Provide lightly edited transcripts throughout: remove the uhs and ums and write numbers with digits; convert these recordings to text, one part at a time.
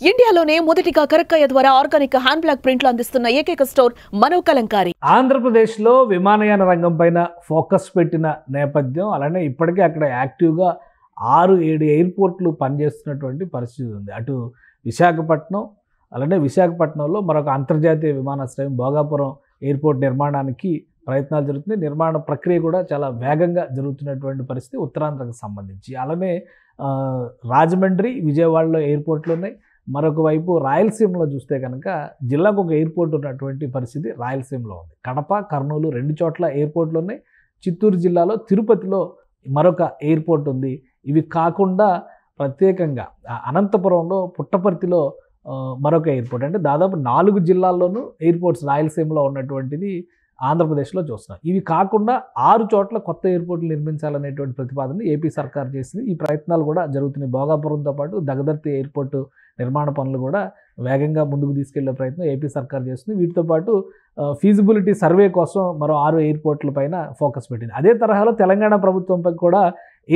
ఇండియాలోనే మొదటిగా కరక్కయ్య ద్వారా ఆర్గానిక్ హ్యాండ్ బ్లాక్ ప్రింట్లు అందిస్తున్న ఏకైక స్టోర్ మనో కలంకారీ. ఆంధ్రప్రదేశ్లో విమానయాన రంగం పైన ఫోకస్ పెట్టిన నేపథ్యం, అలానే ఇప్పటికే అక్కడ యాక్టివ్గా 6-7 ఎయిర్పోర్ట్లు పనిచేస్తున్నటువంటి పరిస్థితి ఉంది. అటు విశాఖపట్నం, అలానే విశాఖపట్నంలో మరొక అంతర్జాతీయ విమానాశ్రయం భోగాపురం ఎయిర్పోర్ట్ నిర్మాణానికి ప్రయత్నాలు జరుగుతున్నాయి. నిర్మాణ ప్రక్రియ కూడా చాలా వేగంగా జరుగుతున్నటువంటి పరిస్థితి ఉత్తరాంధ్రకు సంబంధించి. అలానే రాజమండ్రి, విజయవాడలో ఎయిర్పోర్ట్లు ఉన్నాయి. మరొక వైపు రాయలసీమలో చూస్తే కనుక జిల్లాకు ఒక ఎయిర్పోర్ట్ ఉన్నటువంటి పరిస్థితి రాయలసీమలో ఉంది. కడప, కర్నూలు 2 చోట్ల ఎయిర్పోర్ట్లు ఉన్నాయి. చిత్తూరు జిల్లాలో తిరుపతిలో మరొక ఎయిర్పోర్ట్ ఉంది. ఇవి కాకుండా ప్రత్యేకంగా అనంతపురంలో పుట్టపర్తిలో మరొక ఎయిర్పోర్ట్, అంటే దాదాపు 4 జిల్లాల్లోనూ ఎయిర్పోర్ట్స్ రాయలసీమలో ఉన్నటువంటిది ఆంధ్రప్రదేశ్లో చూస్తున్నాం. ఇవి కాకుండా 6 చోట్ల కొత్త ఎయిర్పోర్ట్లు నిర్మించాలనేటువంటి ప్రతిపాదన ఏపీ సర్కార్ చేసింది. ఈ ప్రయత్నాలు కూడా జరుగుతున్నాయి. భోగాపురంతో పాటు దగదర్తి ఎయిర్పోర్టు నిర్మాణ పనులు కూడా వేగంగా ముందుకు తీసుకెళ్లే ప్రయత్నం ఏపీ సర్కార్ చేస్తుంది. వీటితో పాటు ఫీజిబిలిటీ సర్వే కోసం మరో 6 ఎయిర్పోర్ట్ల పైన ఫోకస్ పెట్టింది. అదే తరహాలో తెలంగాణ ప్రభుత్వంపై కూడా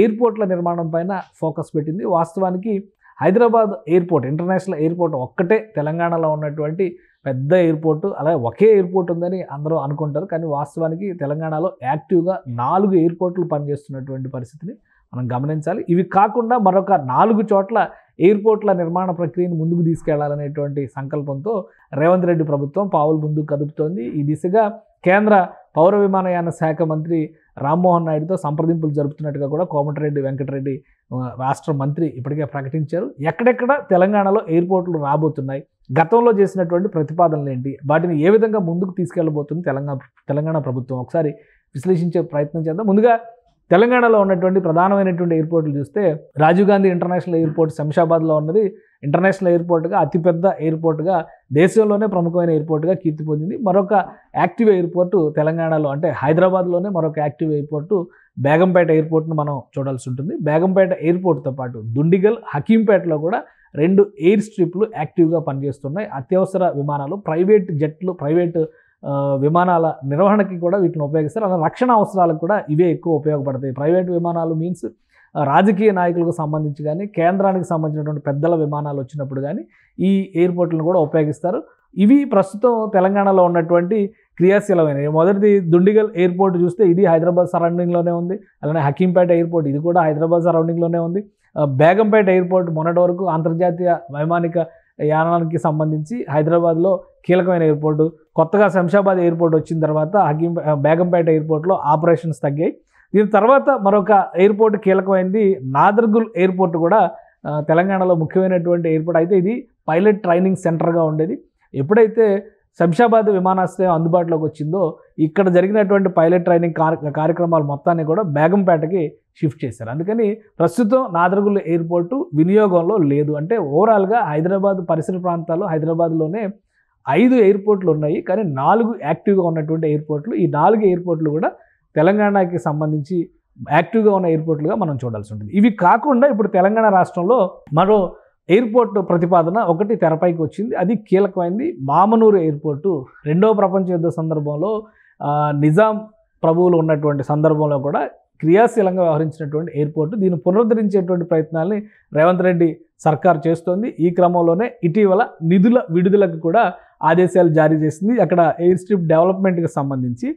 ఎయిర్పోర్ట్ల నిర్మాణం పైన ఫోకస్ పెట్టింది. వాస్తవానికి హైదరాబాద్ ఎయిర్పోర్ట్, ఇంటర్నేషనల్ ఎయిర్పోర్ట్ ఒక్కటే తెలంగాణలో ఉన్నటువంటి పెద్ద ఎయిర్పోర్టు, అలాగే ఒకే ఎయిర్పోర్ట్ ఉందని అందరూ అనుకుంటారు. కానీ వాస్తవానికి తెలంగాణలో యాక్టివ్గా 4 ఎయిర్పోర్ట్లు పనిచేస్తున్నటువంటి పరిస్థితిని మనం గమనించాలి. ఇవి కాకుండా మరొక 4 చోట్ల ఎయిర్పోర్ట్ల నిర్మాణ ప్రక్రియను ముందుకు తీసుకెళ్లాలనేటువంటి సంకల్పంతో రేవంత్ రెడ్డి ప్రభుత్వం పావులు ముందుకు కదుపుతోంది. ఈ దిశగా కేంద్ర పౌర విమానయాన శాఖ మంత్రి రామ్మోహన్ నాయుడుతో సంప్రదింపులు జరుపుతున్నట్టుగా కూడా కోమటిరెడ్డి వెంకటరెడ్డి రాష్ట్ర మంత్రి ఇప్పటికే ప్రకటించారు. ఎక్కడెక్కడ తెలంగాణలో ఎయిర్పోర్ట్లు రాబోతున్నాయి, గతంలో చేసినటువంటి ప్రతిపాదనలు ఏంటి, వాటిని ఏ విధంగా ముందుకు తీసుకెళ్లబోతుంది తెలంగాణ ప్రభుత్వం, ఒకసారి విశ్లేషించే ప్రయత్నం చేద్దాం. ముందుగా తెలంగాణలో ఉన్నటువంటి ప్రధానమైనటువంటి ఎయిర్పోర్ట్లు చూస్తే రాజీవ్ గాంధీ ఇంటర్నేషనల్ ఎయిర్పోర్ట్ శంషాబాద్లో ఉన్నది ఇంటర్నేషనల్ ఎయిర్పోర్ట్గా, అతిపెద్ద ఎయిర్పోర్ట్గా, దేశంలోనే ప్రముఖమైన ఎయిర్పోర్ట్గా కీర్తి పొందింది. మరొక యాక్టివ్ ఎయిర్పోర్టు తెలంగాణలో, అంటే హైదరాబాద్లోనే మరొక యాక్టివ్ ఎయిర్పోర్టు బేగంపేట ఎయిర్పోర్ట్ను మనం చూడాల్సి ఉంటుంది. బేగంపేట ఎయిర్పోర్ట్తో పాటు దుండిగల్, హకీంపేటలో కూడా 2 ఎయిర్ స్ట్రిప్లు యాక్టివ్గా పనిచేస్తున్నాయి. అత్యవసర విమానాలు, ప్రైవేట్ జట్లు, ప్రైవేటు విమానాల నిర్వహణకి కూడా వీటిని ఉపయోగిస్తారు. అలా రక్షణ అవసరాలకు కూడా ఇవే ఎక్కువ ఉపయోగపడతాయి. ప్రైవేట్ విమానాలు మీన్స్ రాజకీయ నాయకులకు సంబంధించి కానీ, కేంద్రానికి సంబంధించినటువంటి పెద్దల విమానాలు వచ్చినప్పుడు కానీ ఈ ఎయిర్పోర్ట్లను కూడా ఉపయోగిస్తారు. ఇవి ప్రస్తుతం తెలంగాణలో ఉన్నటువంటి క్రియాశీలమైనవి. మొదటిది దుండిగల్ ఎయిర్పోర్ట్ చూస్తే ఇది హైదరాబాద్ సరౌండింగ్లోనే ఉంది. అలానే హకీంపేట ఎయిర్పోర్ట్, ఇది కూడా హైదరాబాద్ సరౌండింగ్లోనే ఉంది. బేగంపేట ఎయిర్పోర్ట్ మొన్నటి వరకు అంతర్జాతీయ వైమానిక యానానికి సంబంధించి హైదరాబాద్లో కీలకమైన ఎయిర్పోర్టు. కొత్తగా శంషాబాద్ ఎయిర్పోర్ట్ వచ్చిన తర్వాత బేగంపేట ఎయిర్పోర్ట్లో ఆపరేషన్స్ తగ్గాయి. దీని తర్వాత మరొక ఎయిర్పోర్ట్ కీలకమైనది నాదర్గుల్ ఎయిర్పోర్ట్ కూడా తెలంగాణలో ముఖ్యమైనటువంటి ఎయిర్పోర్ట్. అయితే ఇది పైలట్ ట్రైనింగ్ సెంటర్గా ఉండేది. ఎప్పుడైతే శంషాబాద్ విమానాశ్రయం అందుబాటులోకి వచ్చిందో ఇక్కడ జరిగినటువంటి పైలట్ ట్రైనింగ్ కార్యక్రమాలు మొత్తాన్ని కూడా బేగంపేటకి షిఫ్ట్ చేశారు. అందుకని ప్రస్తుతం నాదర్గుల్ ఎయిర్పోర్టు వినియోగంలో లేదు. అంటే ఓవరాల్గా హైదరాబాద్ పరిసర ప్రాంతాల్లో హైదరాబాద్లోనే 5 ఎయిర్పోర్ట్లు ఉన్నాయి. కానీ 4 యాక్టివ్గా ఉన్నటువంటి ఎయిర్పోర్ట్లు, ఈ 4 ఎయిర్పోర్ట్లు కూడా తెలంగాణకి సంబంధించి యాక్టివ్గా ఉన్న ఎయిర్పోర్ట్లుగా మనం చూడాల్సి ఉంటుంది. ఇవి కాకుండా ఇప్పుడు తెలంగాణ రాష్ట్రంలో మరో ఎయిర్పోర్ట్ ప్రతిపాదన ఒకటి తెరపైకి వచ్చింది. అది కీలకమైంది. మామనూరు ఎయిర్పోర్టు 2వ ప్రపంచ యుద్ధ సందర్భంలో నిజాం ప్రభువులు ఉన్నటువంటి సందర్భంలో కూడా క్రియాశీలంగా వ్యవహరించినటువంటి ఎయిర్పోర్టు. దీన్ని పునరుద్ధరించేటువంటి ప్రయత్నాల్ని రేవంత్ రెడ్డి సర్కార్ చేస్తోంది. ఈ క్రమంలోనే ఇటీవల నిధుల విడుదలకు కూడా ఆదేశాలు జారీ చేసింది. అక్కడ ఎయిర్ స్ట్రిప్ డెవలప్మెంట్కి సంబంధించి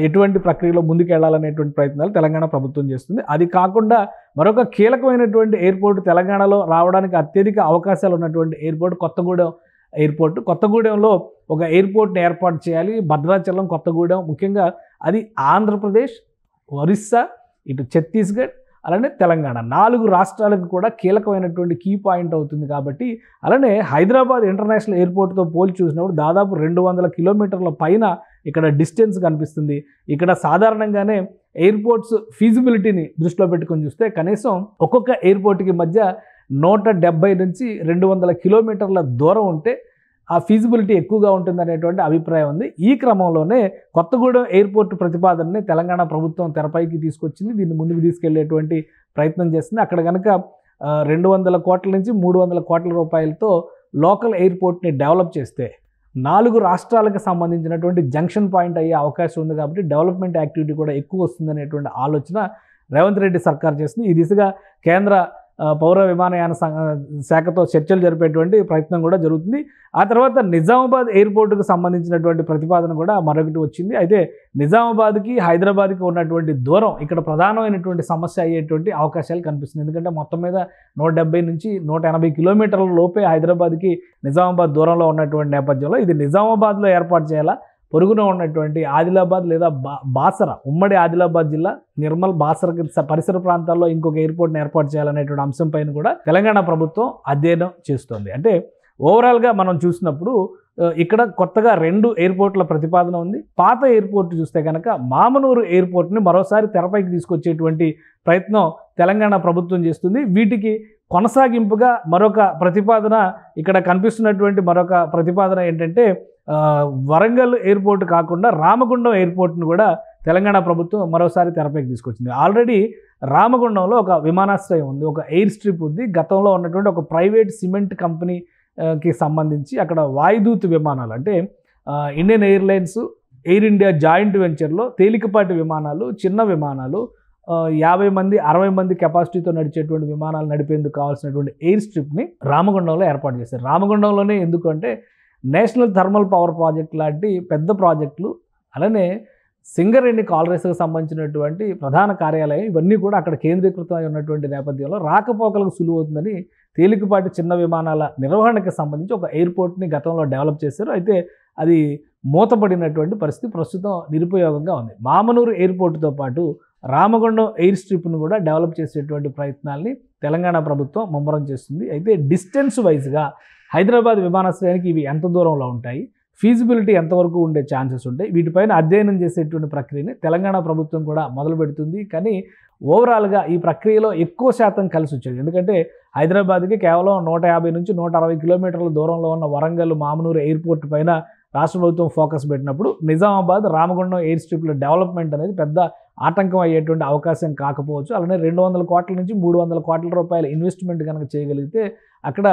ఎటువంటి ప్రక్రియలో ముందుకెళ్లాలనేటువంటి ప్రయత్నాలు తెలంగాణ ప్రభుత్వం చేస్తుంది. అది కాకుండా మరొక కీలకమైనటువంటి ఎయిర్పోర్ట్ తెలంగాణలో రావడానికి అత్యధిక అవకాశాలు ఉన్నటువంటి ఎయిర్పోర్ట్ కొత్తగూడెం ఎయిర్పోర్ట్. కొత్తగూడెంలో ఒక ఎయిర్పోర్ట్ని ఏర్పాటు చేయాలి. భద్రాచలం, కొత్తగూడెం, ముఖ్యంగా అది ఆంధ్రప్రదేశ్, ఒరిస్సా, ఇటు ఛత్తీస్గఢ్, అలానే తెలంగాణ 4 రాష్ట్రాలకు కూడా కీలకమైనటువంటి కీ పాయింట్ అవుతుంది. కాబట్టి అలానే హైదరాబాద్ ఇంటర్నేషనల్ ఎయిర్పోర్ట్తో పోల్చి చూసినప్పుడు దాదాపు 200 కిలోమీటర్ల పైన ఇక్కడ డిస్టెన్స్ కనిపిస్తుంది. ఇక్కడ సాధారణంగానే ఎయిర్పోర్ట్స్ ఫీజిబిలిటీని దృష్టిలో పెట్టుకొని చూస్తే కనీసం ఒక్కొక్క ఎయిర్పోర్ట్కి మధ్య 170 నుంచి 200 కిలోమీటర్ల దూరం ఉంటే ఆ ఫీజిబిలిటీ ఎక్కువగా ఉంటుందనేటువంటి అభిప్రాయం ఉంది. ఈ క్రమంలోనే కొత్తగూడెం ఎయిర్పోర్ట్ ప్రతిపాదనని తెలంగాణ ప్రభుత్వం తెరపైకి తీసుకొచ్చింది. దీన్ని ముందుకు తీసుకెళ్లేటువంటి ప్రయత్నం చేస్తుంది. అక్కడ కనుక 200 కోట్ల నుంచి 300 కోట్ల రూపాయలతో లోకల్ ఎయిర్పోర్ట్ని డెవలప్ చేస్తే 4 రాష్ట్రాలకు సంబంధించినటువంటి జంక్షన్ పాయింట్ అయ్యే అవకాశం ఉంది. కాబట్టి డెవలప్మెంట్ యాక్టివిటీ కూడా ఎక్కువ వస్తుందనేటువంటి ఆలోచన రేవంత్ రెడ్డి సర్కార్ చేస్తుంది. ఈ దిశగా కేంద్ర పౌర విమానయాన శాఖతో చర్చలు జరిపేటువంటి ప్రయత్నం కూడా జరుగుతుంది. ఆ తర్వాత నిజామాబాద్ ఎయిర్పోర్టుకు సంబంధించినటువంటి ప్రతిపాదన కూడా మరొకటి వచ్చింది. అయితే నిజామాబాద్కి హైదరాబాద్కి ఉన్నటువంటి దూరం ఇక్కడ ప్రధానమైనటువంటి సమస్య అయ్యేటువంటి అవకాశాలు కనిపిస్తుంది. ఎందుకంటే మొత్తం మీద 170 నుంచి 180 కిలోమీటర్ల లోపే హైదరాబాద్కి నిజామాబాద్ దూరంలో ఉన్నటువంటి నేపథ్యంలో ఇది నిజామాబాద్లో ఏర్పాటు చేయాలా, పొరుగున ఉన్నటువంటి ఆదిలాబాద్ లేదా బాసర, ఉమ్మడి ఆదిలాబాద్ జిల్లా నిర్మల్ బాసరకి పరిసర ప్రాంతాల్లో ఇంకొక ఎయిర్పోర్ట్ని ఏర్పాటు చేయాలనేటువంటి అంశం పైన కూడా తెలంగాణ ప్రభుత్వం అధ్యయనం చేస్తోంది. అంటే ఓవరాల్గా మనం చూసినప్పుడు ఇక్కడ కొత్తగా 2 ఎయిర్పోర్ట్ల ప్రతిపాదన ఉంది. పాత ఎయిర్పోర్ట్ చూస్తే కనుక మామనూరు ఎయిర్పోర్ట్ని మరోసారి తెరపైకి తీసుకొచ్చేటువంటి ప్రయత్నం తెలంగాణ ప్రభుత్వం చేస్తుంది. వీటికి కొనసాగింపుగా మరొక ప్రతిపాదన ఇక్కడ కనిపిస్తున్నటువంటి మరొక ప్రతిపాదన ఏంటంటే వరంగల్ ఎయిర్పోర్ట్ కాకుండా రామగుండం ఎయిర్పోర్ట్ను కూడా తెలంగాణ ప్రభుత్వం మరోసారి తెరపైకి తీసుకొచ్చింది. ఆల్రెడీ రామగుండంలో ఒక విమానాశ్రయం ఉంది, ఒక ఎయిర్ స్ట్రిప్ ఉంది. గతంలో ఉన్నటువంటి ఒక ప్రైవేట్ సిమెంట్ కంపెనీకి సంబంధించి అక్కడ వాయుదూత్ విమానాలు అంటే Indian airlines, air India joint వెంచర్లో తేలికపాటి విమానాలు, చిన్న విమానాలు 50 మంది 60 మంది కెపాసిటీతో నడిచేటువంటి విమానాలు నడిపేందుకు కావాల్సినటువంటి ఎయిర్ స్ట్రిప్ని రామగుండంలో ఏర్పాటు చేశారు. రామగుండంలోనే ఎందుకంటే నేషనల్ థర్మల్ పవర్ ప్రాజెక్ట్ లాంటి పెద్ద ప్రాజెక్టులు, అలానే సింగరేణి కాలరీస్కి సంబంధించినటువంటి ప్రధాన కార్యాలయం ఇవన్నీ కూడా అక్కడ కేంద్రీకృతమై ఉన్నటువంటి నేపథ్యంలో రాకపోకలకు సులువు అవుతుందని తేలికపాటి చిన్న విమానాల నిర్వహణకి సంబంధించి ఒక ఎయిర్పోర్ట్ని గతంలో డెవలప్ చేశారు. అయితే అది మూతపడినటువంటి పరిస్థితి ప్రస్తుతం నిరుపయోగంగా ఉంది. మామనూరు ఎయిర్పోర్టుతో పాటు రామగుండం ఎయిర్ స్ట్రిప్ను కూడా డెవలప్ చేసేటువంటి ప్రయత్నాల్ని తెలంగాణ ప్రభుత్వం ముమ్మరం చేస్తుంది. అయితే డిస్టెన్స్ వైజ్గా హైదరాబాద్ విమానాశ్రయానికి ఇవి ఎంత దూరంలో ఉంటాయి, ఫీజిబిలిటీ ఎంతవరకు ఉండే ఛాన్సెస్ ఉంటాయి, వీటిపైన అధ్యయనం చేసేటువంటి ప్రక్రియని తెలంగాణ ప్రభుత్వం కూడా మొదలు పెడుతుంది. కానీ ఓవరాల్గా ఈ ప్రక్రియలో ఎక్కువ శాతం కలిసి వచ్చేది. ఎందుకంటే హైదరాబాద్కి కేవలం 150 నుంచి 160 కిలోమీటర్ల దూరంలో ఉన్న వరంగల్ మామనూరు ఎయిర్పోర్ట్ పైన రాష్ట్ర ప్రభుత్వం ఫోకస్ పెట్టినప్పుడు నిజామాబాద్ రామగుండం ఎయిర్ స్ట్రిప్ల డెవలప్మెంట్ అనేది పెద్ద ఆటంకం అయ్యేటువంటి అవకాశం కాకపోవచ్చు. అలానే 200 కోట్ల నుంచి 300 కోట్ల రూపాయల ఇన్వెస్ట్మెంట్ కనుక చేయగలిగితే అక్కడ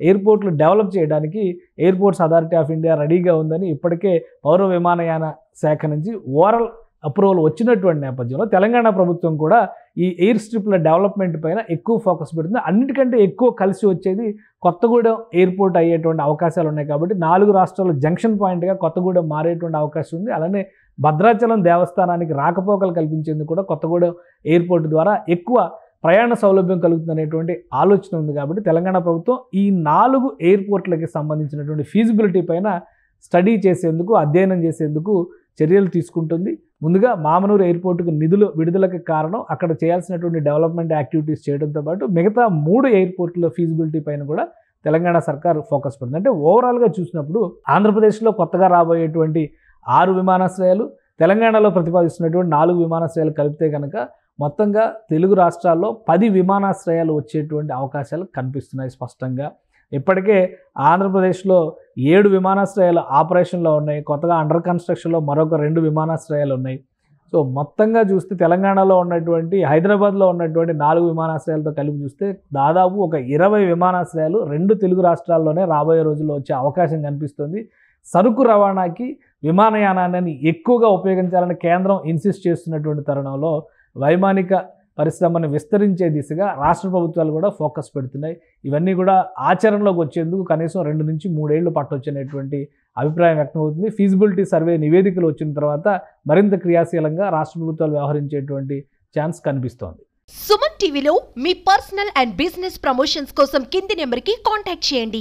ఎయిర్పోర్ట్లు డెవలప్ చేయడానికి ఎయిర్పోర్ట్స్ అథారిటీ ఆఫ్ ఇండియా రెడీగా ఉందని ఇప్పటికే పౌర విమానయాన శాఖ నుంచి ఓవరాల్ అప్రూవల్ వచ్చినటువంటి నేపథ్యంలో తెలంగాణ ప్రభుత్వం కూడా ఈ ఎయిర్ స్ట్రిప్ల డెవలప్మెంట్ పైన ఎక్కువ ఫోకస్ పెడుతుంది. అన్నిటికంటే ఎక్కువ కలిసి వచ్చేది కొత్తగూడెం ఎయిర్పోర్ట్ అయ్యేటువంటి అవకాశాలు ఉన్నాయి. కాబట్టి 4 రాష్ట్రాల జంక్షన్ పాయింట్గా కొత్తగూడెం మారేటువంటి అవకాశం ఉంది. అలానే భద్రాచలం దేవస్థానానికి రాకపోకలు కల్పించేందుకు కూడా కొత్తగూడెం ఎయిర్పోర్ట్ ద్వారా ఎక్కువ ప్రయాణ సౌలభ్యం కలుగుతుందనేటువంటి ఆలోచన ఉంది. కాబట్టి తెలంగాణ ప్రభుత్వం ఈ 4 ఎయిర్పోర్ట్లకి సంబంధించినటువంటి ఫీజిబిలిటీ పైన స్టడీ చేసేందుకు, అధ్యయనం చేసేందుకు చర్యలు తీసుకుంటుంది. ముందుగా మామనూరు ఎయిర్పోర్టుకు నిధులు విడుదలకి కారణం అక్కడ చేయాల్సినటువంటి డెవలప్మెంట్ యాక్టివిటీస్ చేయడంతో పాటు మిగతా 3 ఎయిర్పోర్టుల ఫీజిబిలిటీ పైన కూడా తెలంగాణ సర్కార్ ఫోకస్ పెడుతుంది. అంటే ఓవరాల్గా చూసినప్పుడు ఆంధ్రప్రదేశ్లో కొత్తగా రాబోయేటువంటి 6 విమానాశ్రయాలు, తెలంగాణలో ప్రతిపాదిస్తున్నటువంటి 4 విమానాశ్రయాలు కలిపితే కనుక మొత్తంగా తెలుగు రాష్ట్రాల్లో 10 విమానాశ్రయాలు వచ్చేటువంటి అవకాశాలు కనిపిస్తున్నాయి స్పష్టంగా. ఇప్పటికే ఆంధ్రప్రదేశ్లో 7 విమానాశ్రయాలు ఆపరేషన్లో ఉన్నాయి. కొత్తగా అండర్ కన్స్ట్రక్షన్లో మరొక 2 విమానాశ్రయాలు ఉన్నాయి. సో మొత్తంగా చూస్తే తెలంగాణలో ఉన్నటువంటి హైదరాబాద్లో ఉన్నటువంటి 4 విమానాశ్రయాలతో కలిపి చూస్తే దాదాపు ఒక 20 విమానాశ్రయాలు 2 తెలుగు రాష్ట్రాల్లోనే రాబోయే రోజుల్లో వచ్చే అవకాశం కనిపిస్తుంది. సరుకు రవాణాకి విమానయానాన్ని ఎక్కువగా ఉపయోగించాలని కేంద్రం ఇన్సిస్ట్ చేస్తున్నటువంటి తరుణంలో వైమానిక పరిశ్రమను విస్తరించే దిశగా రాష్ట్ర ప్రభుత్వాలు కూడా ఫోకస్ పెడుతున్నాయి. ఇవన్నీ కూడా ఆచరణలోకి వచ్చేందుకు కనీసం 2 నుంచి 3 ఏళ్లు పట్టొచ్చనేటువంటి అభిప్రాయం వ్యక్తమవుతుంది. ఫీజిబిలిటీ సర్వే నివేదికలు వచ్చిన తర్వాత మరింత క్రియాశీలంగా రాష్ట్ర ప్రభుత్వాలు వ్యవహరించేటువంటి ఛాన్స్ కనిపిస్తోంది. సుమన్ టీవీలో మీ పర్సనల్ అండ్ బిజినెస్ ప్రమోషన్స్ కోసం కింది నెంబర్కి కాంటాక్ట్ చేయండి.